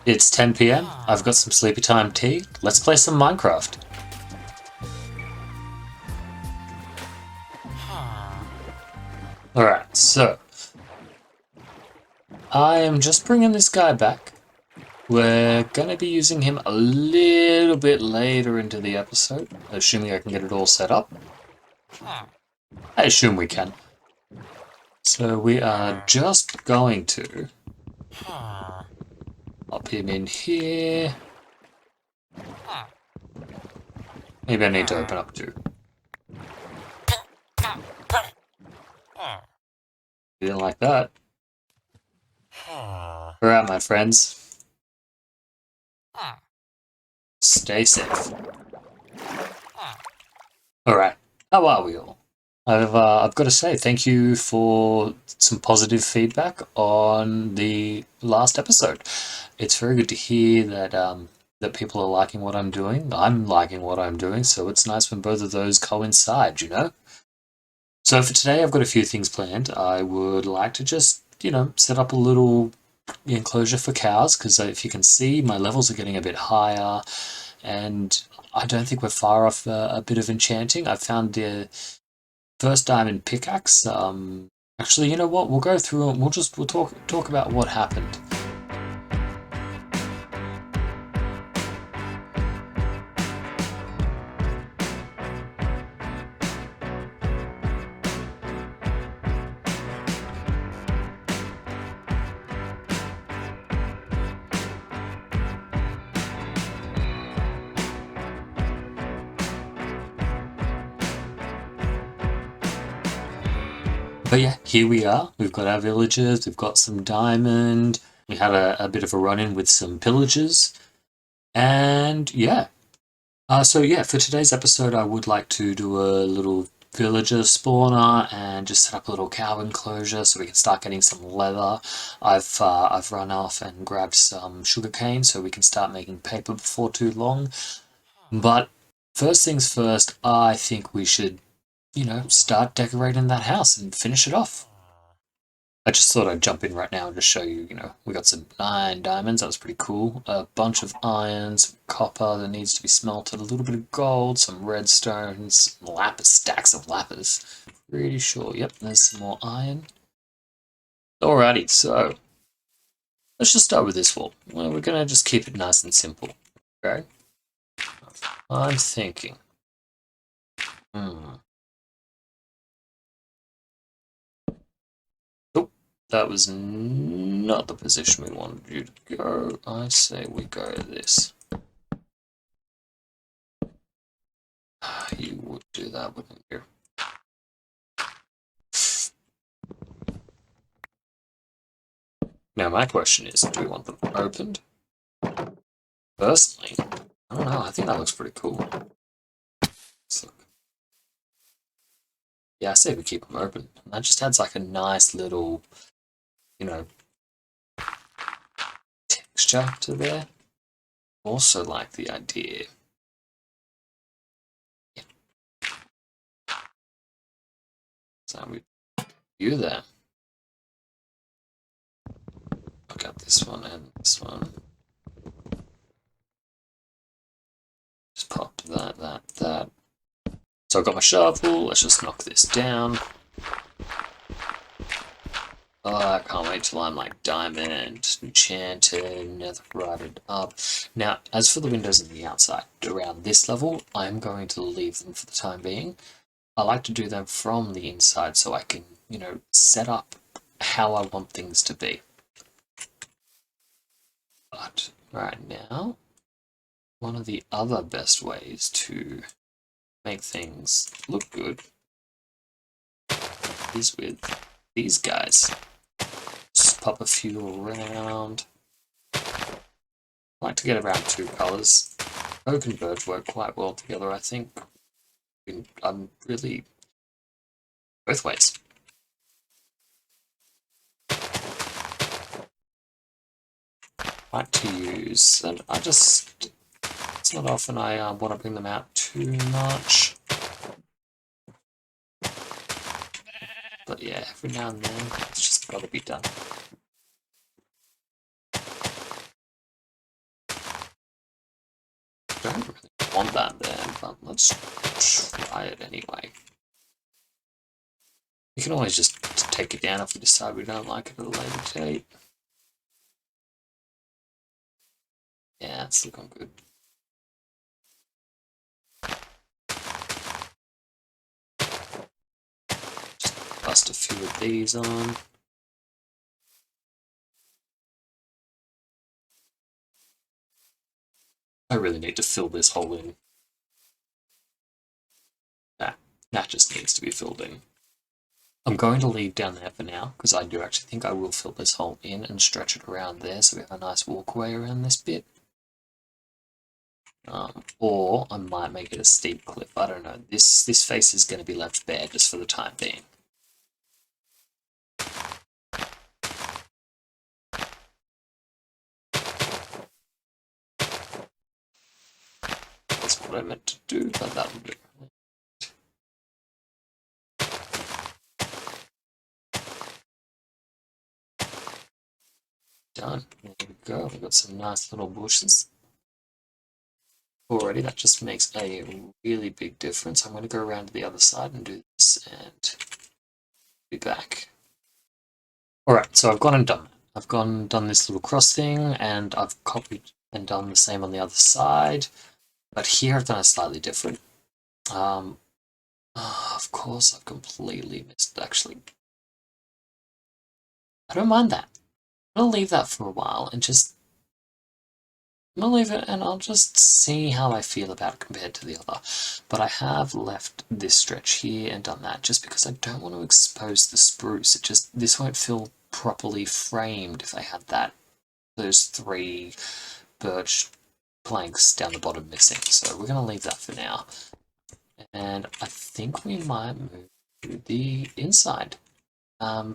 It's 10 p.m. I've got some sleepy time tea. Let's play some Minecraft. Alright, so I am just bringing this guy back. We're going to be using him a little bit later into the episode, assuming I can get it all set up. I assume we can. So we are just going to pop him in here. Maybe I need to open up too. Didn't like that. Alright, my friends. Stay safe. Alright, how are we all? I've got to say, thank you for some positive feedback on the last episode. It's very good to hear that people are liking what I'm doing. I'm liking what I'm doing, so it's nice when both of those coincide, you know? So for today, I've got a few things planned. I would like to just, set up a little enclosure for cows, because if you can see, my levels are getting a bit higher, and I don't think we're far off a bit of enchanting. I found the first diamond pickaxe. Actually, you know what? We'll go through and we'll talk about what happened. But yeah, here we are. We've got our villagers. We've got some diamond. We had a bit of a run in with some pillagers, and yeah. So yeah, for today's episode, I would like to do a little villager spawner and just set up a little cow enclosure so we can start getting some leather. I've run off and grabbed some sugarcane so we can start making paper before too long. But first things first, I think we should, start decorating that house and finish it off. I just thought I'd jump in right now and just show you, we got some 9 diamonds, that was pretty cool. A bunch of iron, some copper that needs to be smelted, a little bit of gold, some redstone, some lapis, stacks of lapis. Pretty sure, yep, there's some more iron. Alrighty, so let's just start with this wall. Well, we're gonna just keep it nice and simple, okay? I'm thinking, hmm. Oh, that was not the position we wanted you to go. I say we go this. You would do that, wouldn't you? Now my question is, do we want them opened? Personally, I don't know, I think that looks pretty cool. Let's look. Yeah, I say we keep them open. That just adds like a nice little, you know, texture to there. Also like the idea. Yeah. So we view that. Look at this one and this one. Just pop that. So I've got my shovel, let's just knock this down. Oh, I can't wait till I'm like diamond, enchanted, netherite up. Now, as for the windows on the outside, around this level, I'm going to leave them for the time being. I like to do them from the inside so I can, set up how I want things to be. But right now, one of the other best ways to make things look good is with these guys. Just pop a few around. I like to get around 2 colours. Oak and birch work quite well together, I think. I'm really both ways. I like to use, and it's not often I want to bring them out too much. But yeah, every now and then, it's just got to be done. don't really want that there, but let's try it anyway. You can always just take it down if we decide we don't like it at a later date. Yeah, it's looking good. Just bust a few of these on. I really need to fill this hole in. That just needs to be filled in. I'm going to leave down there for now, because I do actually think I will fill this hole in and stretch it around there so we have a nice walkway around this bit. Or I might make it a steep cliff. I don't know. This face is going to be left bare just for the time being. That's what I meant to do, but that'll do. Done. There we go. We've got some nice little bushes. Already, that just makes a really big difference. I'm going to go around to the other side and do this and be back. Alright, so I've gone and done that. I've gone and done this little cross thing, and I've copied and done the same on the other side. But here I've done it slightly different. Of course, I've completely missed, actually. I don't mind that. I'm going to leave that for a while and just... I'm going to leave it and I'll just see how I feel about it compared to the other. But I have left this stretch here and done that just because I don't want to expose the spruce. This won't feel properly framed if I had those 3 birch planks down the bottom missing. So we're going to leave that for now. And I think we might move to the inside. I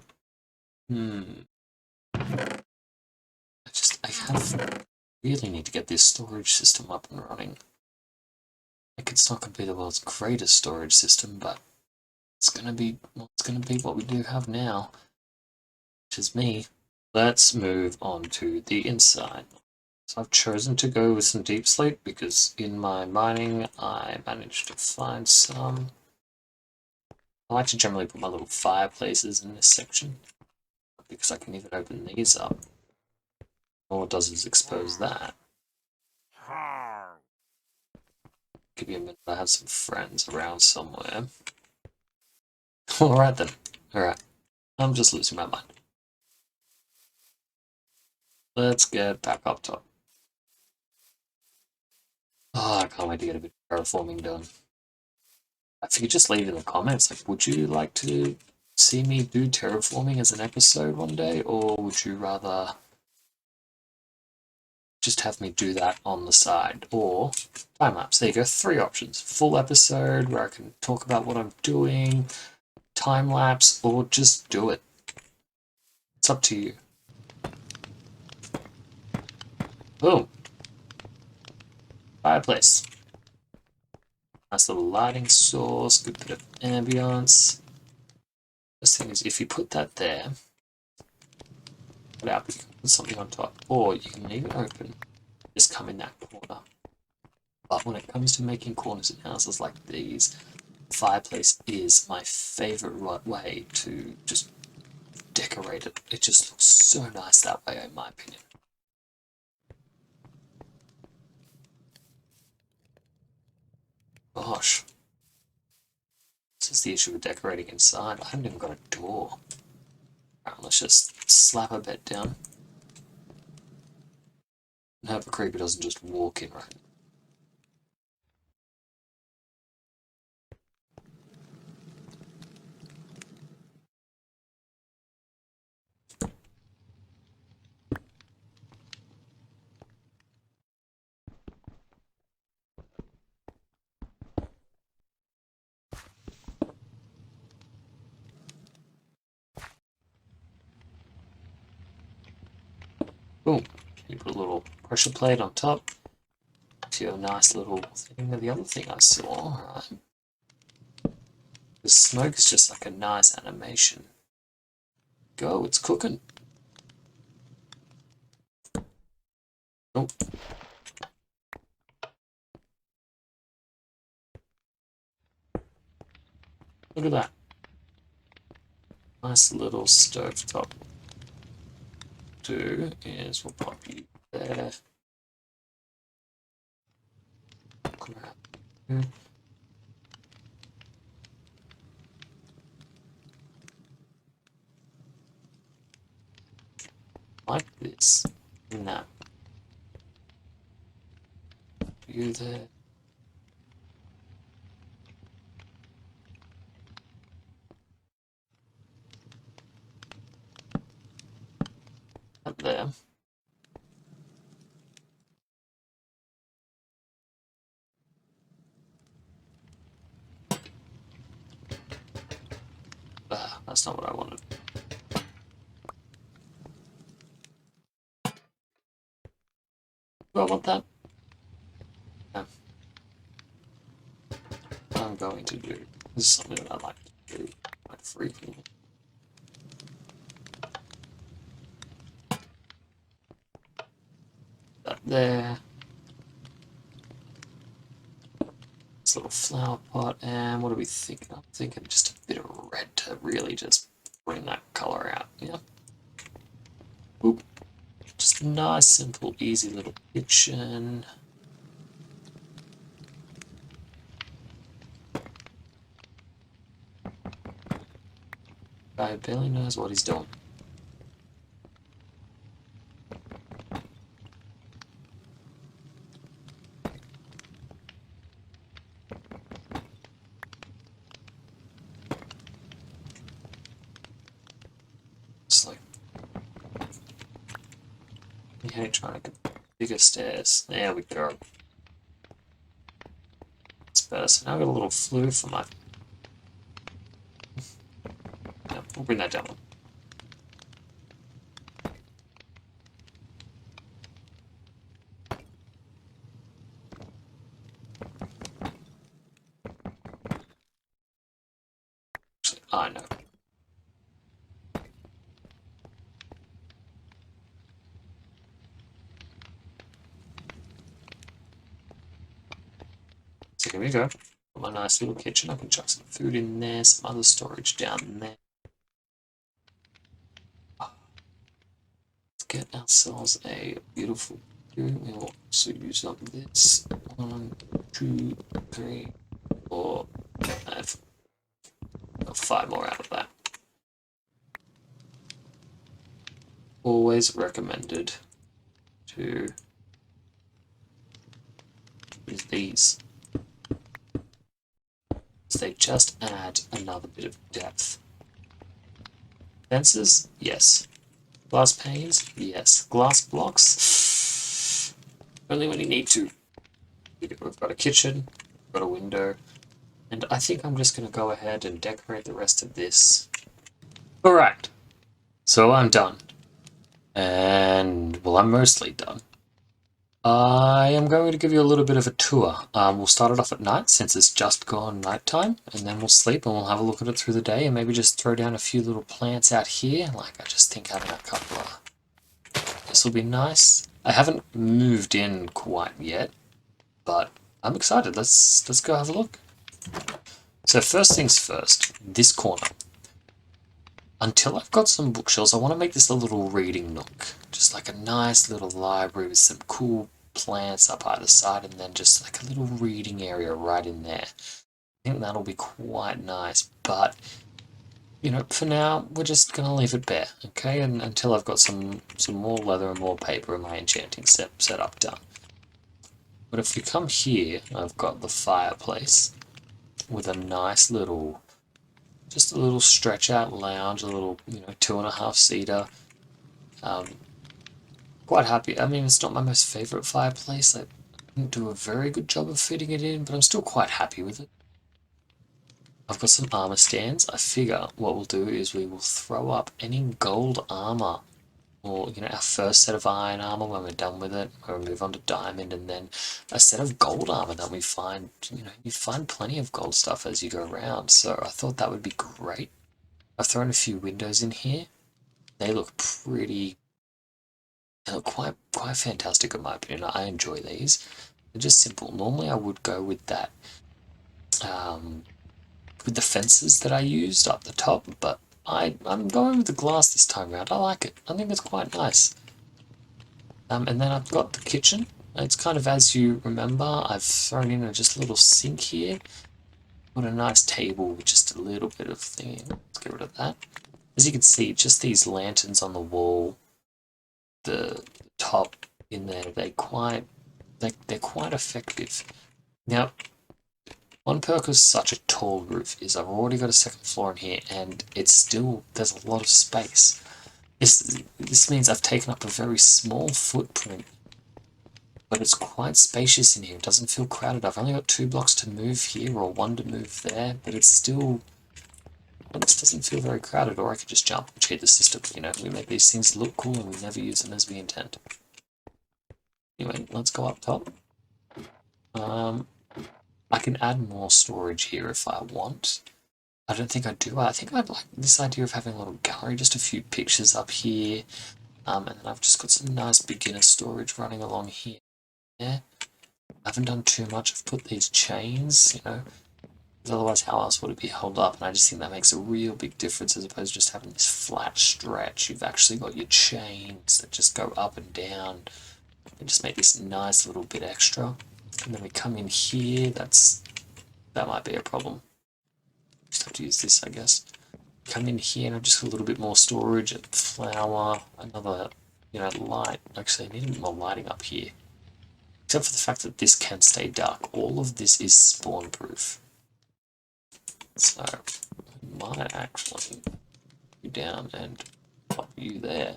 really need to get this storage system up and running. Like, it's not going to be the world's greatest storage system, but it's going to be what we do have now, which is me. Let's move on to the inside. So I've chosen to go with some deep slate because in my mining I managed to find some. I like to generally put my little fireplaces in this section because I can even open these up. All it does is expose that. Give me a minute, I have some friends around somewhere. Alright then. Alright. I'm just losing my mind. Let's get back up top. Oh, I can't wait to get a bit of terraforming done. If you could just leave in the comments, like, would you like to see me do terraforming as an episode one day, or would you rather just have me do that on the side, or time-lapse? There you go, 3 options. Full episode where I can talk about what I'm doing, time-lapse, or just do it. It's up to you. Boom. Fireplace. Nice little lighting source, good bit of ambience. First thing is, if you put that there, you can put something on top, or you can leave it open, just come in that corner. But when it comes to making corners in houses like these, fireplace is my favorite way to just decorate it. It just looks so nice that way, in my opinion. Gosh. This is the issue with decorating inside. I haven't even got a door. Alright, let's just slap a bed down. And hope a creeper doesn't just walk in right. Boom. You put a little pressure plate on top. To your nice little thing. The other thing I saw, right? The smoke is just like a nice animation. Go, it's cooking. Oh. Look at that. Nice little stovetop. Do is we'll pop you there. Grab. Like this. No. You there. Up there. Ah, that's not what I wanted. Do I want that? No. I'm going to do. This is something that I like to do quite frequently. Up there. This little flower pot, and what are we thinking? I'm thinking just a bit of red to really just bring that color out. Yeah. Boop. Just a nice, simple, easy little kitchen. Guy barely knows what he's doing. It's like, yeah, trying to get bigger stairs. There we go. It's better. So now I've got a little flue for my. Yeah, we'll bring that down. Actually, I know. So here we go. Got my nice little kitchen. I can chuck some food in there, some other storage down there. Let's get ourselves a beautiful. We will also use up this. 1, 2, 3, 4, 5. Got 5 more out of that. Always recommended to use these. They just add another bit of depth. Fences? Yes. Glass panes? Yes. Glass blocks? Only when you need to. We've got a kitchen, we've got a window, and I think I'm just going to go ahead and decorate the rest of this. Alright, so I'm done. And, well, I'm mostly done. I am going to give you a little bit of a tour. We'll start it off at night since it's just gone nighttime, and then we'll sleep and we'll have a look at it through the day and maybe just throw down a few little plants out here. Like, I just think having a couple of... This will be nice. I haven't moved in quite yet, but I'm excited. Let's go have a look. So first things first, this corner. Until I've got some bookshelves, I want to make this a little reading nook. Just like a nice little library with some cool plants up either side and then just like a little reading area right in there. I think that'll be quite nice, but you know, for now, we're just going to leave it bare, okay? And until I've got some more leather and more paper and my enchanting setup done. But if you come here, I've got the fireplace with a nice little, just a little stretch out lounge, a little, 2.5 seater. Quite happy. I mean, it's not my most favorite fireplace. I didn't do a very good job of fitting it in, but I'm still quite happy with it. I've got some armor stands. I figure what we'll do is we will throw up any gold armor or, our first set of iron armor when we're done with it, or move on to diamond, and then a set of gold armor that we find, you find plenty of gold stuff as you go around, so I thought that would be great. I've thrown a few windows in here. They look pretty, they look quite fantastic in my opinion. I enjoy these. They're just simple. Normally I would go with that, with the fences that I used up the top, but I'm going with the glass this time around. I like it. I think it's quite nice. And then I've got the kitchen. It's kind of as you remember. I've thrown in just a little sink here. Got a nice table with just a little bit of thing. Let's get rid of that. As you can see, just these lanterns on the wall, the top in there, they're quite effective. Now, one perk of such a tall roof is I've already got a second floor in here, and it's still, there's a lot of space. This means I've taken up a very small footprint, but it's quite spacious in here. It doesn't feel crowded. I've only got 2 blocks to move here or 1 to move there, but it's still, well, this doesn't feel very crowded. Or I could just jump and cheat the system. You know, we make these things look cool and we never use them as we intend. Anyway, let's go up top. I can add more storage here if I want. I don't think I do. I think I'd like this idea of having a little gallery, just a few pictures up here. And then I've just got some nice beginner storage running along here. Yeah. I haven't done too much. I've put these chains, you know, because otherwise how else would it be held up? And I just think that makes a real big difference as opposed to just having this flat stretch. You've actually got your chains that just go up and down and just make this nice little bit extra. And then we come in here, that might be a problem. Just have to use this, I guess. Come in here and I've just got a little bit more storage, a flower, another, you know, light. Actually, I need a bit more lighting up here. Except for the fact that this can stay dark. All of this is spawn proof. So, I might actually put you down and pop you there.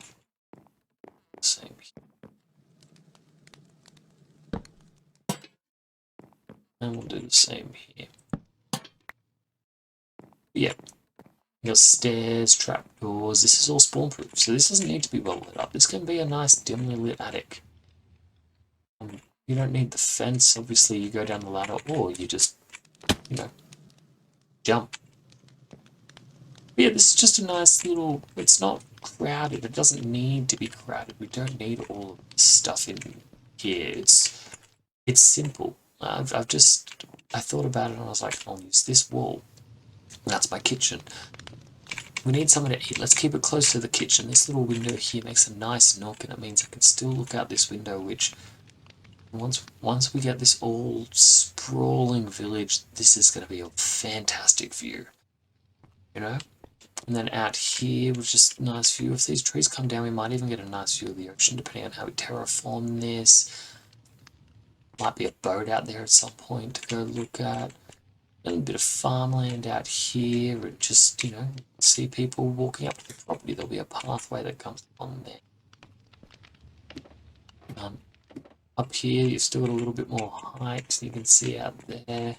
Same here. And we'll do the same here. Yeah. Your stairs, trapdoors, this is all spawn proof. So this doesn't need to be well lit up. This can be a nice dimly lit attic. You don't need the fence. Obviously, you go down the ladder or you just, you know, jump. But yeah, this is just a nice little, it's not crowded. It doesn't need to be crowded. We don't need all of this stuff in here. It's simple. I thought about it and I was like, I'll use this wall. That's my kitchen. We need somewhere to eat. Let's keep it close to the kitchen. This little window here makes a nice nook, and it means I can still look out this window, which once we get this old sprawling village, this is going to be a fantastic view. You know? And then out here, with just a nice view. If these trees come down, we might even get a nice view of the ocean, depending on how we terraform this. Might be a boat out there at some point to go look at. A little bit of farmland out here, and just, you know, see people walking up to the property. There'll be a pathway that comes on there. Up here, you've still got a little bit more height, you can see out there.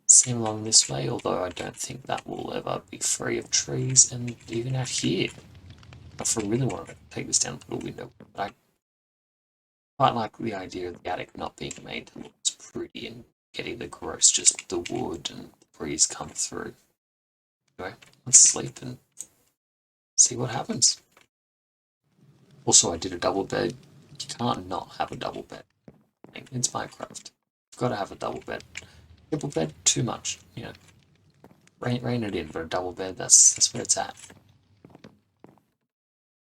Same along this way, although I don't think that will ever be free of trees, and even out here. If I really want to take this down and put a window, but I quite like the idea of the attic not being made to look pretty and getting the gross, just the wood and the breeze come through. Anyway, let's sleep and see what happens. Also, I did a double bed. You can't not have a double bed. It's Minecraft. You've got to have a double bed. Triple bed, too much, you know. Rain it in, but a double bed, that's where it's at.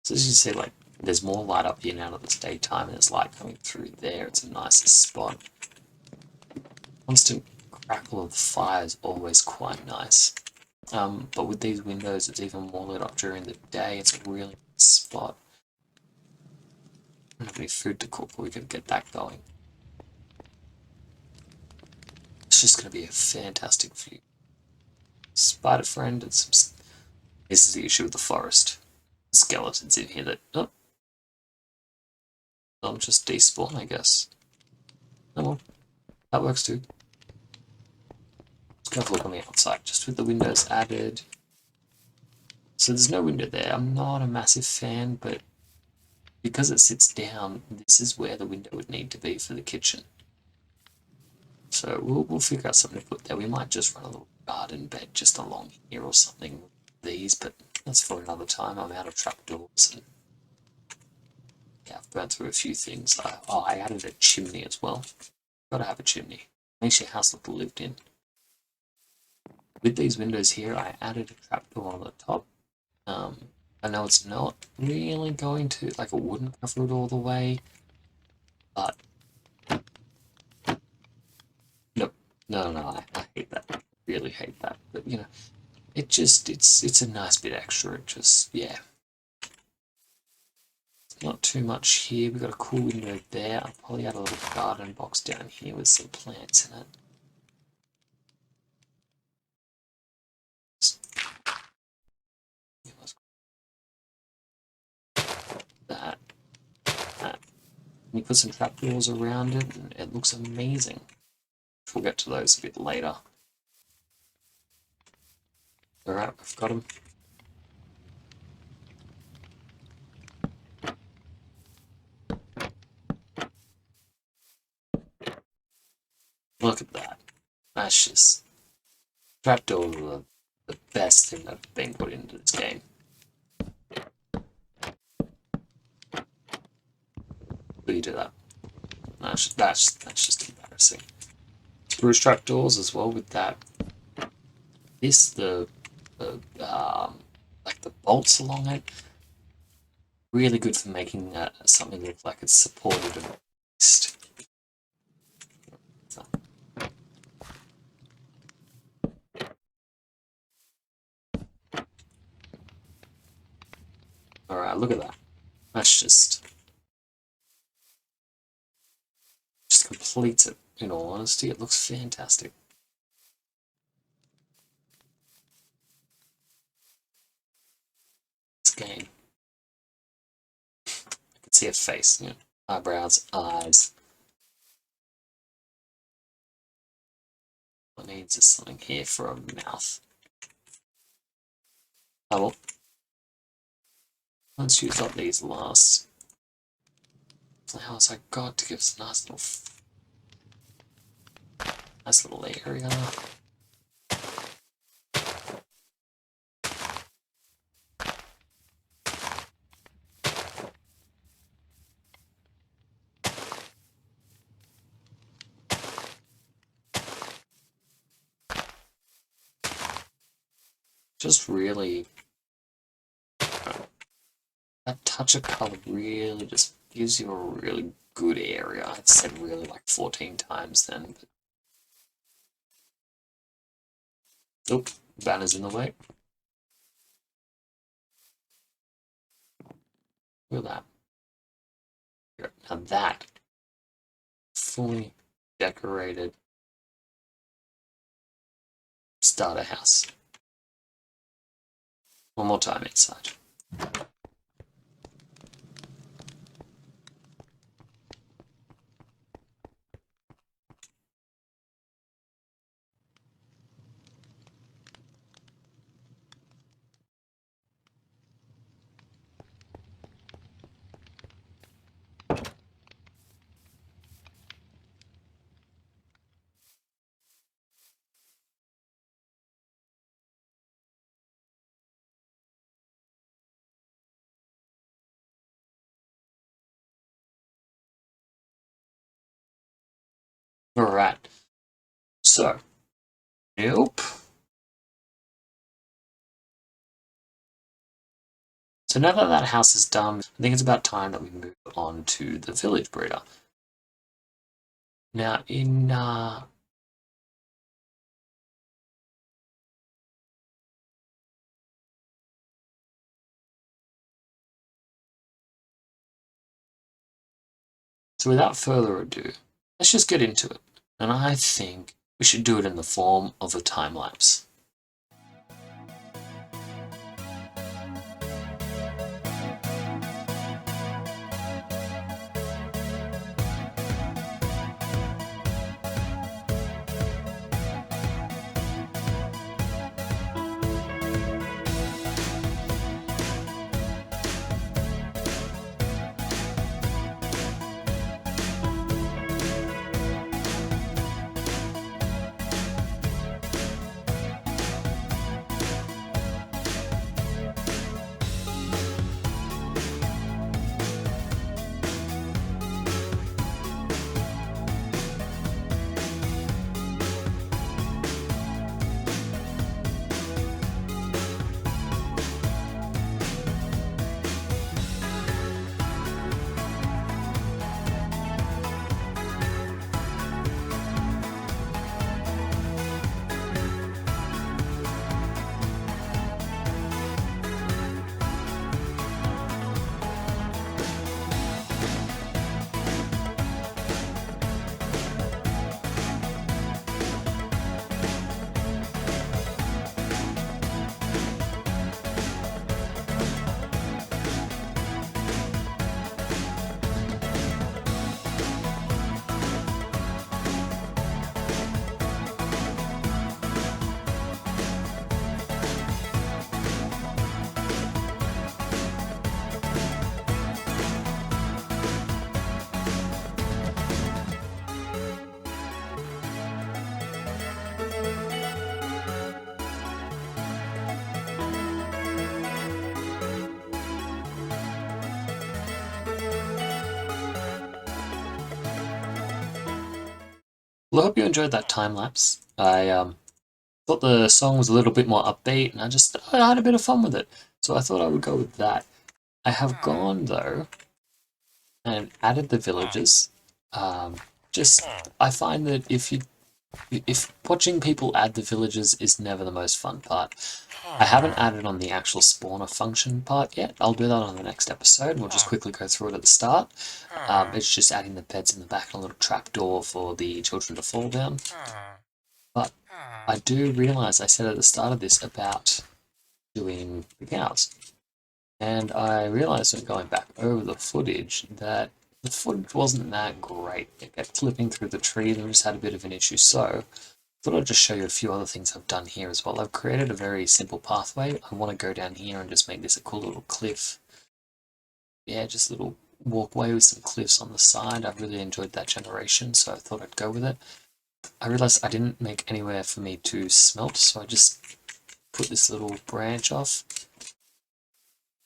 So as you see, like, there's more light up here now that it's daytime, and there's light coming through there. It's a nicer spot. Constant crackle of the fire is always quite nice. But with these windows, it's even more lit up during the day. It's a really good spot. I don't have any food to cook, but we can get that going. It's just going to be a fantastic view. Spider friend and some... This is the issue with the forest. Skeletons in here that... Oh. I'll just despawn, I guess. Oh well. That works too. Let's go have a look on the outside, just with the windows added. So there's no window there. I'm not a massive fan, but because it sits down, this is where the window would need to be for the kitchen. So we'll figure out something to put there. We might just run a little garden bed just along here or something with these, but that's for another time. I'm out of trapdoors and yeah, I've burnt through a few things. I added a chimney as well. Gotta have a chimney. Makes your house look lived in. with these windows here, I added a trapdoor on the top. I know it's not really going to, like, it wouldn't cover it all the way, but nope, no, I hate that. I really hate that. But you know, it's a nice bit extra. It just, yeah. Not too much here. We've got a cool window there. I'll probably add a little garden box down here with some plants in it. That. And you put some trapdoors around it, and it looks amazing. We'll get to those a bit later. Alright, we've got them. Look at that. That's just... Trapdoors are the best thing that's been put into this game. Will you do that? That's just embarrassing. Spruce trapdoors as well with that. Like the bolts along it. Really good for making something look like it's supported and fixed. Alright, look at that. That's just completes it, in all honesty. It looks fantastic. This game. I can see a face, you know, eyebrows, eyes. What needs is something here for a mouth. Oh well. Let's use up these last flowers I got to give us a nice little area. Just really, that touch of color really just gives you a really good area. I've said really like 14 times then. But... Nope, banner's in the way. Look at that. Now that fully decorated starter house. One more time inside. Alright, so, nope. So now that that house is done, I think it's about time that we move on to the village breeder. Now, so without further ado, let's just get into it. And I think we should do it in the form of a time lapse. Well, I hope you enjoyed that time lapse. I thought the song was a little bit more upbeat, and I had a bit of fun with it. So I thought I would go with that. I have gone though and added the villages. Um, just I find that if watching people add the villages is never the most fun part. I haven't added on the actual spawner function part yet. I'll do that on the next episode. We'll just quickly go through it at the start. It's just adding the beds in the back and a little trapdoor for the children to fall down. But I do realise I said at the start of this about doing the cows. And I realised when going back over the footage that the footage wasn't that great. It kept flipping through the trees and just had a bit of an issue. So I thought I'd just show you a few other things I've done here as well. I've created a very simple pathway. I want to go down here and just make this a cool little cliff. Yeah, just a little walkway with some cliffs on the side. I've really enjoyed that generation, so I thought I'd go with it. I realised I didn't make anywhere for me to smelt, so I just put this little branch off.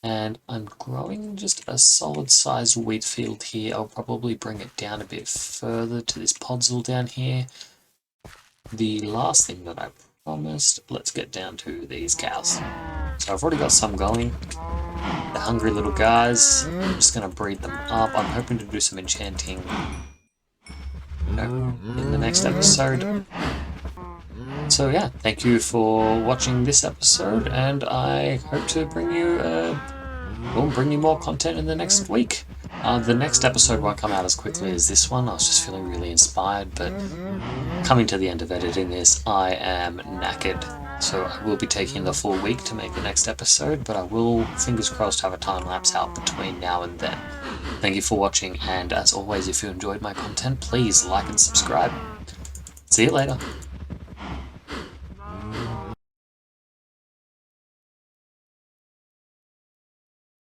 And I'm growing just a solid sized wheat field here. I'll probably bring it down a bit further to this podzol down here. The last thing that I promised, let's get down to these cows. So I've already got some going. The hungry little guys, I'm just going to breed them up. I'm hoping to do some enchanting in the next episode. So yeah, thank you for watching this episode, and I hope to bring you more content in the next week. The next episode won't come out as quickly as this one. I was just feeling really inspired, but coming to the end of editing this, I am knackered. So I will be taking the full week to make the next episode, but I will, fingers crossed, have a time lapse out between now and then. Thank you for watching, and as always, if you enjoyed my content, please like and subscribe. See you later.